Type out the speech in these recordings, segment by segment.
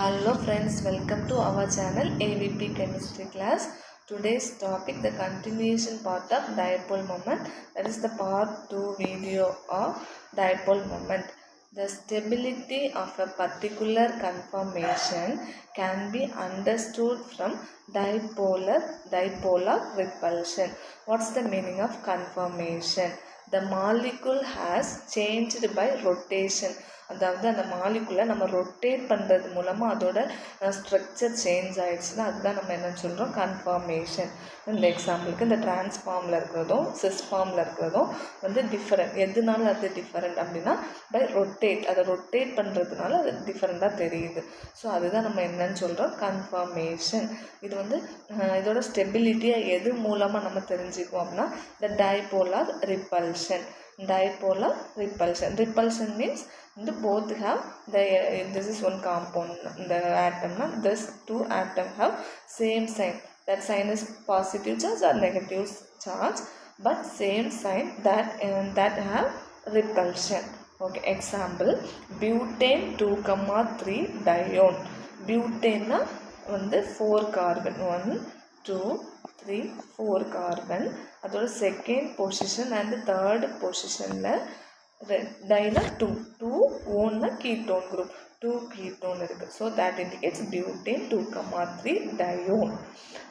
Hello friends, welcome to our channel AVP Chemistry class. Today's topic, the continuation part of dipole moment. That is the part 2 video of dipole moment. The stability of a particular conformation can be understood from dipolar repulsion. What's the meaning of conformation? The molecule has changed by rotation. அதாவது அந்த மாலிகுலை நம்ம rotate பண்ணுறது மூலமாக அதோட structure change ஆகிடுச்சுன்னா அதுதான் நம்ம என்னென்னு சொல்கிறோம், கன்ஃபார்மேஷன். இந்த எக்ஸாம்பிளுக்கு இந்த டிரான்ஸ்ஃபார்மில் இருக்கிறதும் சிஸ்ஃபார்மில் இருக்கிறதும் டிஃப்ரெண்ட். எதுனால அது டிஃப்ரெண்ட் அப்படின்னா பை ரொட்டேட். அதை ரொட்டேட் பண்ணுறதுனால அது டிஃப்ரெண்ட்டாக தெரியுது. ஸோ அதுதான் நம்ம என்னன்னு சொல்கிறோம், கன்ஃபார்மேஷன். இது இதோட ஸ்டெபிலிட்டியை எது மூலமாக நம்ம தெரிஞ்சுக்குவோம் அப்படின்னா த டைபோலார் repulsion. Dipolar repulsion. Repulsion means both have this is one compound, the atom, this two atom have same sign. That sign is positive charge or negative charge, but same sign that have repulsion. Okay, example, butane 2,3 dione. Butane 4 carbon, 1 2 3 4 carbon. அதோட second position and third பொசிஷனில் டைனா 2 ஓன்னா ketone group, 2 ketone இருக்குது. So that indicates butane 2,3 Dian.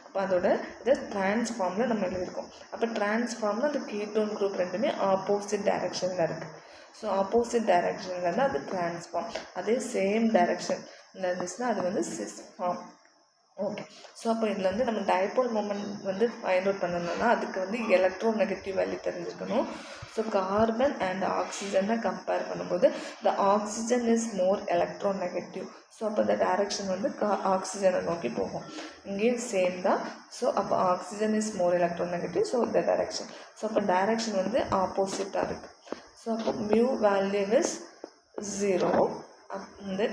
அப்போ அதோட இதை டிரான்ஸ்ஃபார்மில் நம்ம எழுதியிருக்கோம். அப்போ டிரான்ஸ்ஃபார்மில் அந்த கீட்டோன் குரூப் ரெண்டுமே ஆப்போசிட் டைரக்ஷனில் இருக்குது. ஸோ ஆப்போசிட் டைரக்ஷனில் இருந்தால் அது டிரான்ஸ்ஃபார்ம். அதே சேம் டைரக்ஷனில் இருந்துச்சுன்னா அது சிஸ்ஃபார்ம். ஓகே. ஸோ அப்போ இதில் நம்ம டைபோல் மொமெண்ட் ஃபைண்ட் அவுட் பண்ணணும்னா அதுக்கு எலக்ட்ரோ நெகட்டிவ் வேல்யூ தெரிஞ்சுக்கணும். ஸோ கார்பன் அண்ட் ஆக்சிஜனை கம்பேர் பண்ணும்போது த oxygen is more electronegative. So அப்போ இந்த டைரக்ஷன் ஆக்சிஜனை நோக்கி போகும். இங்கேயும் சேம் தான். ஸோ அப்போ oxygen is more electronegative. So இந்த டைரக்ஷன். ஸோ அப்போ டைரக்ஷன் ஆப்போசிட்டாக இருக்குது. ஸோ அப்போ mu value is 0.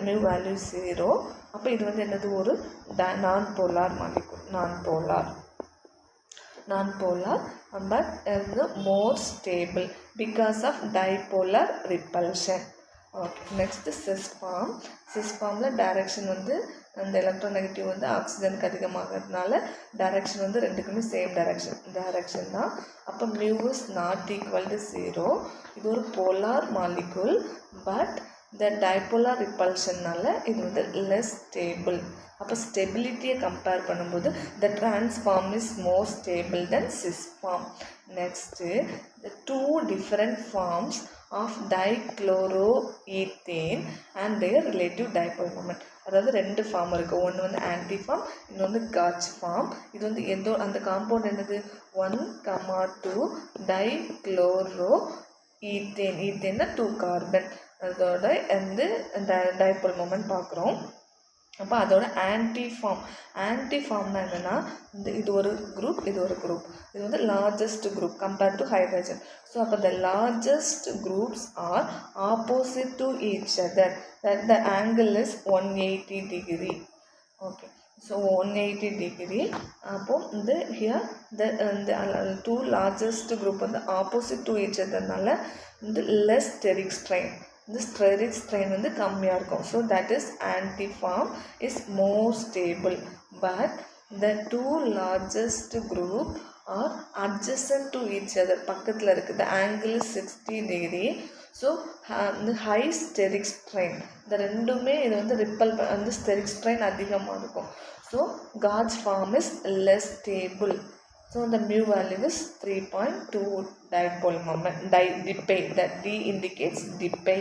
Mu value 0. அப்போ இது என்னது, ஒரு non polar molecule. Non polar but more stable because of dipolar repulsion. Okay. Next cis form. சிஸ்ஃபார்மில் டைரக்ஷன் அந்த எலக்ட்ரோநெகட்டிவ் ஆக்சிஜனுக்கு அதிகமாகிறதுனால டைரக்ஷன் ரெண்டுக்குமே சேம் டைரக்ஷன் தான். அப்போ mu is not equal to 0. இது ஒரு போலார் மாலிகுல் பட் இந்த டைபோலார் ரிப்பல்ஷன்னால இது லெஸ் ஸ்டேபிள். அப்போ ஸ்டெபிலிட்டியை கம்பேர் பண்ணும்போது the trans form is more stable then cis form. Next the 2 different forms of dichloroethane and their relative dipole moment. அதாவது 2 ஃபார்ம் இருக்குது. ஒன்று ஆன்டி ஃபார்ம், இன்னொன்று காட்ச் ஃபார்ம். இது எதோ அந்த காம்பவுண்ட் என்னது, 1,2 டைக்ளோரோஈத்தேன். ஈத்தேன்னா 2 கார்பன். அதோட டைபோல் மொமெண்ட் பார்க்குறோம். அப்போ அதோட ஆன்டி ஃபார்ம்னா என்னென்னா இது ஒரு குரூப், இது ஒரு குரூப். இது largest group compared to hydrogen. So அப்போ the largest groups are opposite to each other. The angle is 180 degree. ஓகே. So 180 degree. அப்போது here the 2 largest group opposite to each அதர்னால லெஸ் ஸ்டெரிக் ஸ்ட்ரெயின். இந்த steric strain கம்மியாக இருக்கும். So that is anti form is more stable. But the 2 largest group are adjacent to each other, பக்கத்தில் இருக்குது. The angle is 60 degree. So high steric strain. இந்த ரெண்டுமே இது repel steric strain அதிகமாக இருக்கும். So gauche form is less stable. So the mu value is 3.2 dipole moment. Dipay. That D indicates dipay,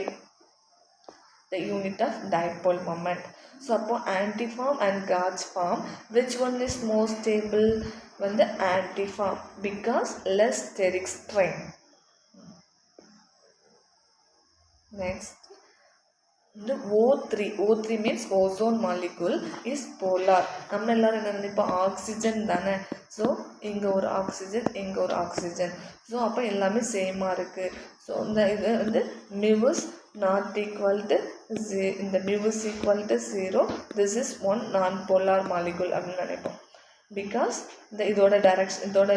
the unit of dipole moment. So upon antiform and gauge form, which one is more stable? The antiform, because less steric strain. Next, the O3 means ozone molecule is polar. நம்ம எல்லாரும் என்ன நினைப்போம், oxygen தானே. So இங்கே ஒரு oxygen, இங்கே ஒரு oxygen. So அப்போ எல்லாமே சேமாக இருக்குது. ஸோ இந்த இது mu is not equal to இந்த mu is equal to 0. This is one non polar molecule அப்படின்னு நினைப்போம். பிகாஸ் இதோட டைரக்ஷன், இதோட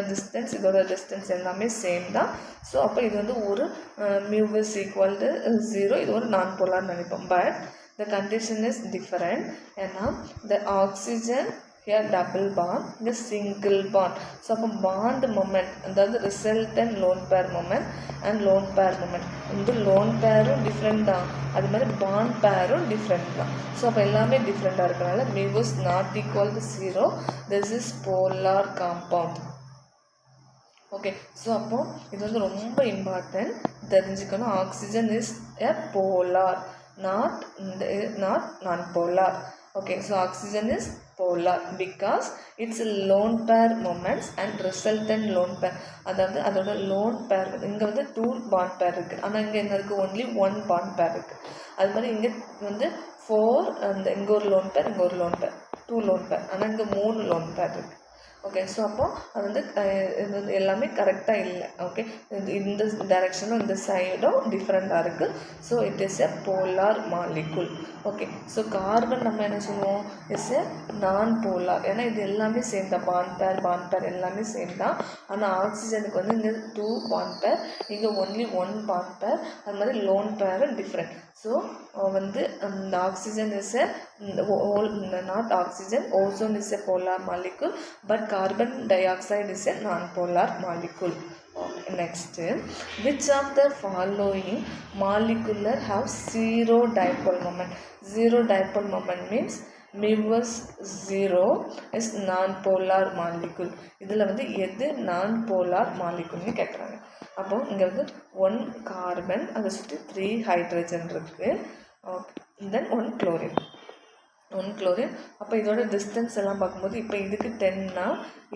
டிஸ்டன்ஸ் எல்லாமே சேம் தான். ஸோ அப்போ இது ஒரு மியூ இஸ் ஈக்குவல் டு 0. இது ஒரு நான் போலார்னு நினைப்போம். But the condition is different. ஏன்னா the oxygen here double bond, the single bond. So அப்போ bond moment, அதாவது resultant lone pair moment and lone pair moment. இந்த lone pairum different தான், அது மாதிரி bond pairum different தான். ஸோ அப்போ எல்லாமே டிஃப்ரெண்ட்டாக இருக்கிறனால mu is not equal to 0. This is polar compound. Okay, so அப்போ இது வந்து ரொம்ப இம்பார்ட்டன்ட் தெரிஞ்சுக்கணும். Oxygen is a polar, not non-polar. Okay, so oxygen is polar because it's lone pair moments and resultant lone pair. அதாவது அதோட lone pair இங்கே வந்து 2 bond pair இருக்குது, ஆனால் இங்கே என்ன இருக்குது, only 1 bond pair இருக்குது. அது மாதிரி இங்கே வந்து 4 அந்த இங்கே ஒரு lone pair, இங்கே ஒரு lone pair, 2 lone pair, ஆனால் இங்கே 3 lone pair இருக்குது. ஓகே, ஸோ அப்போது அது வந்து இது வந்து எல்லாமே கரெக்டாக இல்லை. ஓகே, இந்த டைரெக்ஷனும் இந்த சைடும் டிஃப்ரெண்ட்டாக இருக்குது. So it is a polar molecule. Okay, so carbon நம்ம என்ன சொல்லுவோம், இஸ் எ நான் போலார். ஏன்னா இது எல்லாமே சேம் தான், பாண்ட் பேர் எல்லாமே சேம் தான். ஆனால் ஆக்சிஜனுக்கு வந்து இங்கே 2 பாண்ட் பேர், இங்கே ஒன்லி 1 பாண்ட் பேர், அது மாதிரி லோன் பேரும் டிஃப்ரெண்ட். ஸோ வந்து இந்த oxygen is a not oxygen, ozone is a polar molecule, but carbon dioxide is a non-polar molecule. Next, which of the following molecular have zero dipole moment? Zero dipole moment means mu is 0 is non-polar molecule. இதில் வந்து எது non-polar moleculeன்னு கேட்குறாங்க. அப்போ இங்கே வந்து 1 carbon, அதை சுற்றி 3 hydrogen இருக்குது. ஓகே, தென் 1 குளோரின். அப்போ இதோட டிஸ்டன்ஸ் எல்லாம் பார்க்கும்போது இப்போ இதுக்கு 10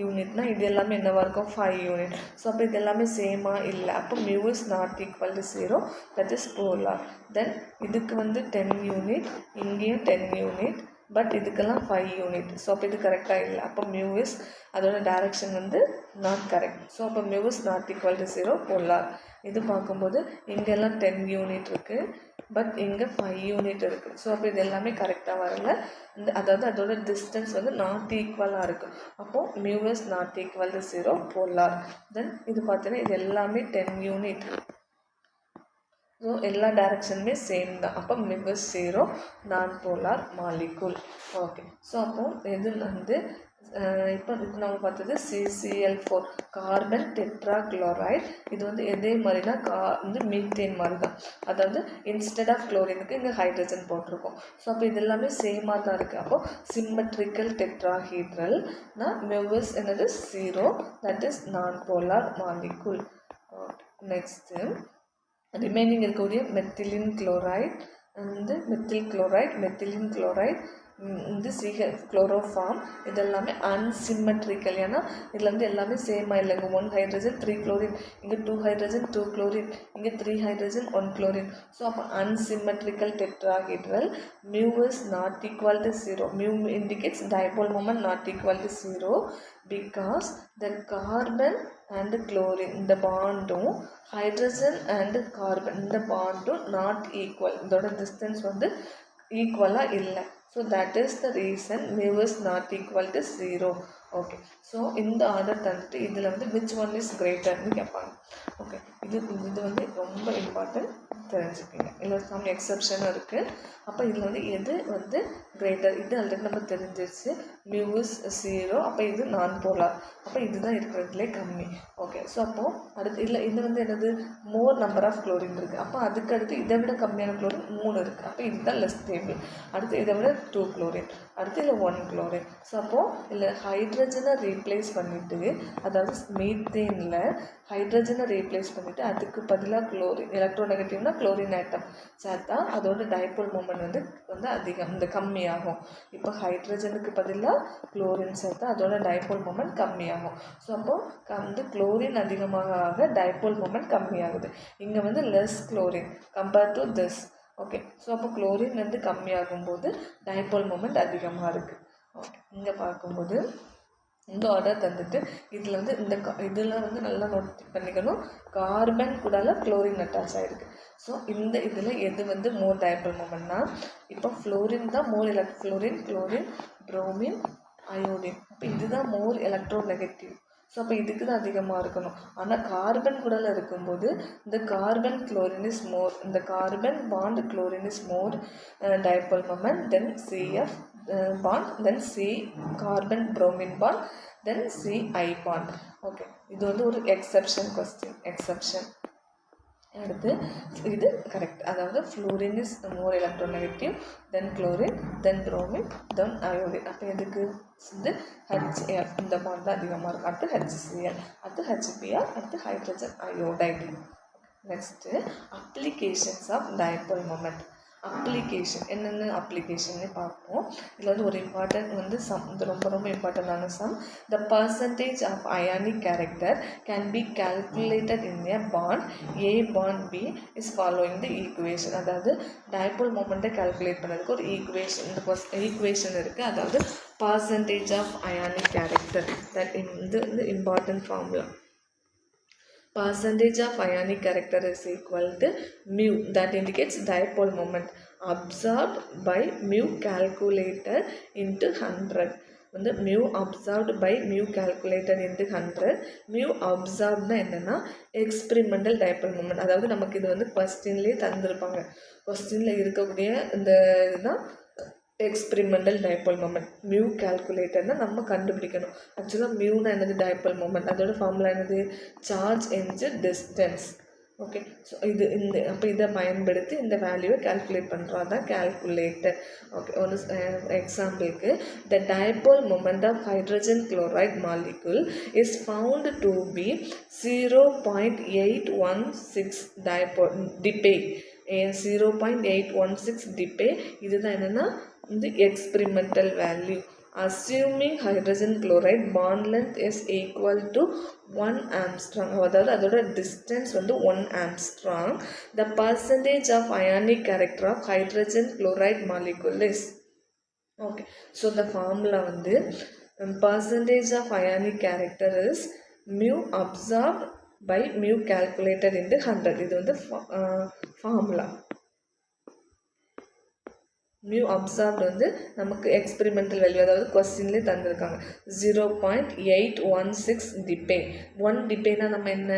யூனிட்னா இது எல்லாமே என்னவாக இருக்கும், 5 யூனிட். ஸோ அப்போ இது எல்லாமே சேமாக இல்லை. அப்போ mu is not equal to 0, that is polar. தென் இதுக்கு வந்து 10 யூனிட், இங்கேயும் 10 யூனிட், பட் இதுக்கெல்லாம் 5 யூனிட். ஸோ அப்போ இது கரெக்டாக இல்லை. அப்போ mu is அதோட டைரக்ஷன் வந்து நாட் கரெக்ட். ஸோ அப்போ mu is not equal to 0, polar. இது பார்க்கும்போது இங்கெல்லாம் 10 யூனிட் இருக்குது, பட் இங்கே 5 யூனிட் இருக்குது. ஸோ அப்போ இது எல்லாமே கரெக்டாக வரல. அதாவது அதோட டிஸ்டன்ஸ் வந்து நாட் ஈக்குவலாக இருக்குது. அப்போது mu is not equal to 0, polar. Then இது பார்த்தீங்கன்னா இது எல்லாமே 10 யூனிட். ஸோ எல்லா டைரக்ஷனுமே சேம் தான். அப்போ mu is 0, நான் போலார் மாலிகுல். ஓகே, ஸோ அப்போது இது வந்து இப்போ இது நம்ம பார்த்தது CCl4 கார்பன் டெட்ராக்ளோரைட். இது வந்து எதே மாதிரினா வந்து மீத்தேன் மாதிரி தான். அதாவது இன்ஸ்டெட் ஆஃப் குளோரினுக்கு இங்கே ஹைட்ரஜன் போட்டிருக்கோம். ஸோ அப்போ இது எல்லாமே சேமாக தான் இருக்குது. அப்போது சிம்மெட்ரிக்கல் டெட்ராஹீட்ரல்னா mu is என்னது 0, தட் இஸ் நான் போலார் மாலிகுல். நெக்ஸ்ட்டு ரிமைனிங் இருக்கக்கூடிய மெத்திலின் குளோரைட் வந்து மெத்திலின் குளோரைட் இந்த குளோரோஃபார்ம் இதெல்லாமே அன்சிமெட்ரிக்கல். ஏன்னா இதில் வந்து எல்லாமே சேமாக இல்லை. இங்கே 1 ஹைட்ரஜன் 3 குளோரின், இங்கே 2 ஹைட்ரஜன் 2 குளோரின், இங்கே 3 ஹைட்ரஜன் 1 குளோரின். ஸோ அப்போ unsymmetrical tetrahedral. mu is not equal to 0. mu indicates dipole moment not equal to 0 because the carbon and chlorine இந்த பாண்டும் ஹைட்ரஜன் அண்ட் கார்பன் இந்த பாண்டும் நாட் ஈக்குவல். இதோட distance வந்து ஈக்குவலாக இல்லை. So that is the reason mu is not equal to 0. Okay, so இந்த order தந்துட்டு இதில் வந்து விச் ஒன் இஸ் கிரேட்டர்னு கேட்பாங்க. ஓகே, இது வந்து ரொம்ப இம்பார்ட்டன்ட் தெரிஞ்சுக்கிங்க. இல்லை சம் எக்ஸப்ஷனும் இருக்குது. அப்போ இதில் வந்து எது வந்து கிரேட்டர், இது ஆல்ரெடி நம்ம தெரிஞ்சிருச்சு. mu is 0, அப்போ இது நான் போலார். அப்போ இதுதான் இருக்கிறதுலே கம்மி. ஓகே, ஸோ அப்போது அடுத்து இல்லை இது வந்து என்னது மோர் நம்பர் ஆஃப் குளோரின் இருக்குது. அப்போ அதுக்கு அடுத்து இதை விட கம்மியான குளோரின் 3 இருக்குது. அப்போ இதுதான் லெஸ் ஸ்டேபிள். அடுத்து இதை விட 2 குளோரின், அடுத்து இல்லை 1 குளோரின். ஸோ அப்போது இல்லை ஹைட்ரஜனை ரீப்ளேஸ் பண்ணிவிட்டு, அதாவது மீத்தேனில் ஹைட்ரஜனை ரீப்ளேஸ் பண்ணிவிட்டு அதுக்கு பதிலாக குளோரின் எலக்ட்ரோநெகட்டிவ்னா குளோரின் ஆட்டம் சேர்த்தா அதோட டைபோல் மூமெண்ட் வந்து அதிகம், இந்த கம்மியாகும். இப்போ ஹைட்ரஜனுக்கு பதிலாக குளோரின் சேர்த்தா அதோட டைபோல் மூமெண்ட் கம்மியாகும். ஸோ அப்போது வந்து குளோரின் அதிகமாக ஆக டைபோல் மூமெண்ட் கம்மியாகுது. இங்கே வந்து less chlorine compare to this. Okay, so அப்போ குளோரின் வந்து கம்மியாகும்போது டைபோல் மூமெண்ட் அதிகமாக இருக்குது. ஓகே, இங்கே பார்க்கும்போது இந்த ஆர்டர் தந்துட்டு இதில் வந்து இதில் வந்து நல்லா நோட் பண்ணிக்கணும், கார்பன் கூடால குளோரின் அட்டாச் ஆகிருக்கு. ஸோ இந்த இதில் எது வந்து மோர் டைபோல் மூமெண்ட்னா இப்போ ஃப்ளோரின் தான் மோர் குளோரின், புரோமின், அயோடின். இப்போ இதுதான் மோர் எலக்ட்ரோநெகட்டிவ். ஸோ அப்போ இதுக்கு தான் அதிகமாக இருக்கணும். ஆனால் கார்பன் கூட இருக்கும்போது இந்த கார்பன் குளோரின் இஸ் மோர், இந்த carbon bond chlorine is more dipole moment then CF bond, then C carbon bromine bond, then CI bond. Okay, இது வந்து ஒரு எக்ஸப்ஷன் கொஸ்டின், எக்ஸப்ஷன். அடுத்து இது கரெக்ட், அதாவது fluorine is more electronegative then chlorine then bromine then iodine. அப்போ எதுக்கு வந்து HF இந்த பாண்ட் தான் அதிகமாக இருக்கும். அடுத்து HCl, அடுத்து HBr, அடுத்து hydrogen iodide. Next applications of dipole moment. Application என்னென்ன அப்ளிகேஷன்னு பார்ப்போம். இதில் வந்து ஒரு இம்பார்ட்டன்ட் வந்து சம், இது ரொம்ப ரொம்ப இம்பார்ட்டண்டான sum. The percentage of ionic character can be calculated in a bond A bond B is following the equation. அதாவது டைபோல் மொமெண்ட்டை கால்குலேட் பண்ணுறதுக்கு ஒரு ஈக்குவேஷன், இந்த ஈக்குவேஷன் இருக்குது. அதாவது percentage of ionic character, that இது வந்து important formula. Percentage of ionic character is equal to mu, that indicates dipole moment, absorbed by mu calculated into 100. வந்து mu absorbed by mu calculated into 100. mu absorbed என்னன்னா experimental dipole moment. அதாவது நமக்கு இது வந்து கொஸ்டின்லேயே தந்திருப்பாங்க. கொஸ்டினில் இருக்கக்கூடிய இந்த இதுதான் எக்ஸ்பிரிமெண்டல் டைபோல் மொமெண்ட். மியூ கால்குலேட்டர்னால் நம்ம கண்டுபிடிக்கணும். ஆக்சுவலாக மியூனா என்னது, டைபோல் மொமெண்ட். அதோட ஃபார்முலா என்னது, charge into distance. Okay, so இது இந்த அப்போ இதை பயன்படுத்தி இந்த வேல்யூவை கால்குலேட் பண்ணுறோம், அதான் கால்குலேட்டர். ஓகே, ஒரு எக்ஸாம்பிளுக்கு the dipole moment of hydrogen chloride molecule is found to be 0.816 dipole debye. 0.816 debye. இதுதான் என்னென்னா இந்த experimental value. Assuming hydrogen chloride bond length is equal to 1 angstrom, அதாவது அதோட டிஸ்டன்ஸ் வந்து 1 angstrom. The percentage of ionic character of hydrogen chloride molecule is. Okay, so இந்த formula வந்து percentage of ionic character is mu observed by mu calculated into 100. இது வந்து formula. Mu absorbed வந்து நமக்கு experimental value, அதாவது கொஸ்டின்லேயே தந்திருக்காங்க 0.816 டிபே. 1 டிபேனா நம்ம என்ன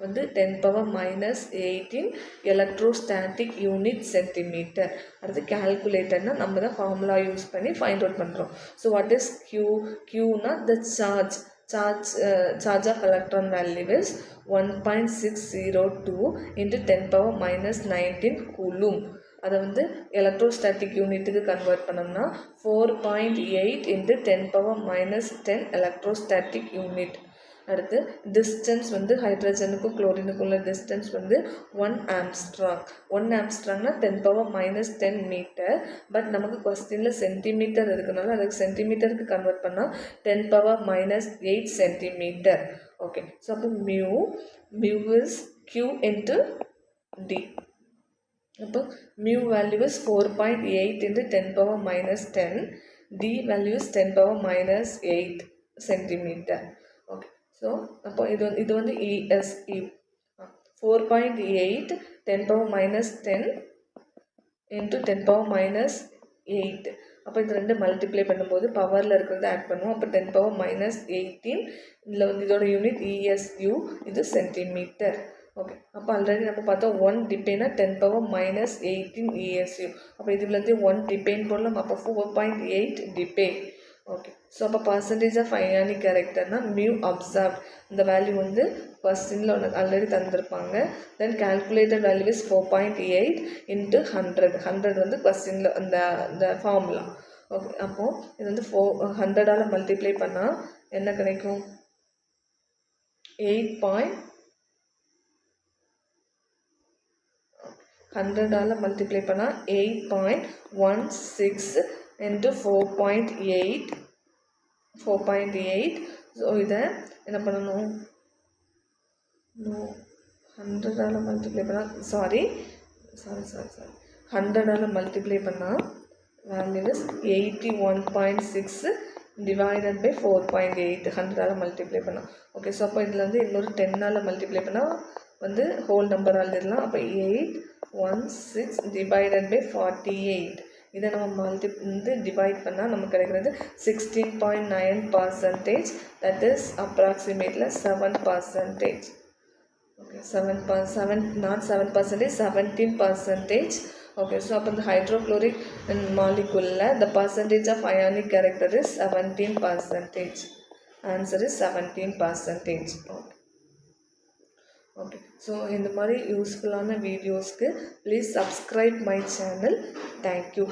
வந்து 10⁻⁻18 எலக்ட்ரோஸ்டாட்டிக் யூனிட் சென்டிமீட்டர். அடுத்து கால்குலேட்டர்னா நம்ம தான் ஃபார்முலா யூஸ் பண்ணி ஃபைண்ட் அவுட் பண்ணுறோம். So what is Q? Qனா the charge of electron value is 1.602 into 10⁻⁻19 coulomb. அதை வந்து எலக்ட்ரோஸ்டாட்டிக் யூனிட்டுக்கு கன்வெர்ட் பண்ணோம்னா 4.8 into 10⁻⁻10 எலக்ட்ரோஸ்டாட்டிக் யூனிட். அடுத்து டிஸ்டன்ஸ் வந்து ஹைட்ரஜனுக்கும் குளோரினுக்குள்ள டிஸ்டன்ஸ் வந்து 1 ஆம்ஸ்ட்ராங். 1 ஆம்ஸ்ட்ராங்னா 10⁻⁻10 மீட்டர். பட் நமக்கு கொஸ்டினில் சென்டிமீட்டர் இருக்கிறனால அதுக்கு சென்டிமீட்டருக்கு கன்வெர்ட் பண்ணால் 10⁻⁸ சென்டிமீட்டர். ஓகே, ஸோ அப்போ mu is Q into D. அப்போ mu value is 4.8 into 10⁻⁻10. D value is 10⁻⁸ centimetre. Okay, so அப்போ இது வந்து ESE 4.8 10⁻⁻10 into 10⁻⁸. அப்போ இது ரெண்டு மல்டிப்ளை பண்ணும்போது பவரில் இருக்கிறத ஆட் பண்ணுவோம். அப்போ 10⁻⁸. இதில் வந்து இதோட யூனிட் ESU, இது சென்டிமீட்டர். ஓகே, அப்போ ஆல்ரெடி நம்ம பார்த்தோம் 1 டிபேனா 10⁻⁸ ESU. அப்போ இதுலேருந்து 1 டிபேன்னு போடலாம். அப்போ 4.8 டிபே. ஓகே, ஸோ அப்போ பர்சன்டேஜ் ஆஃப் அயானிக் கேரக்டர்னா மியூ அப்சார்ப், இந்த வேல்யூ வந்து கொஸ்டினில் ஒன்று ஆல்ரெடி தந்திருப்பாங்க. Then calculated value is 4.8 into 100. 100 வந்து கொஸ்டினில் அந்த ஃபார்முலா. ஓகே, அப்போது இது வந்து 100ஆல் மல்டிப்ளை பண்ணால் என்ன கிடைக்கும், 100ஆல் மல்டிப்ளை பண்ணால் 8.16 into 4.8. ஸோ இதை என்ன பண்ணணும், 100ஆல் மல்டிப்ளை பண்ணால் 100ஆல் மல்டிப்ளை பண்ணால் வேல்யூ இஸ் 81.6 divided by 4.8. 100ஆல் மல்டிப்ளை பண்ணால். ஓகே, ஸோ அப்போ இதில் வந்து இன்னொரு 10ஆல் மல்டிப்ளை பண்ணால் வந்து ஹோல் நம்பர் எழுதிடலாம். அப்போ 816 divided by 48. இதை நம்ம டிவைட் பண்ணால் நமக்கு கிடைக்கிறது 16.9%. That is approximately 7%. Okay, 7, not 7%, 17%. Okay, so upon the hydrochloric molecule, the percentage of ionic character is 17%. Answer is 17%. Okay, so இந்த மாதிரி யூஸ்ஃபுல்லான வீடியோஸ்க்கு please subscribe my channel. Thank you.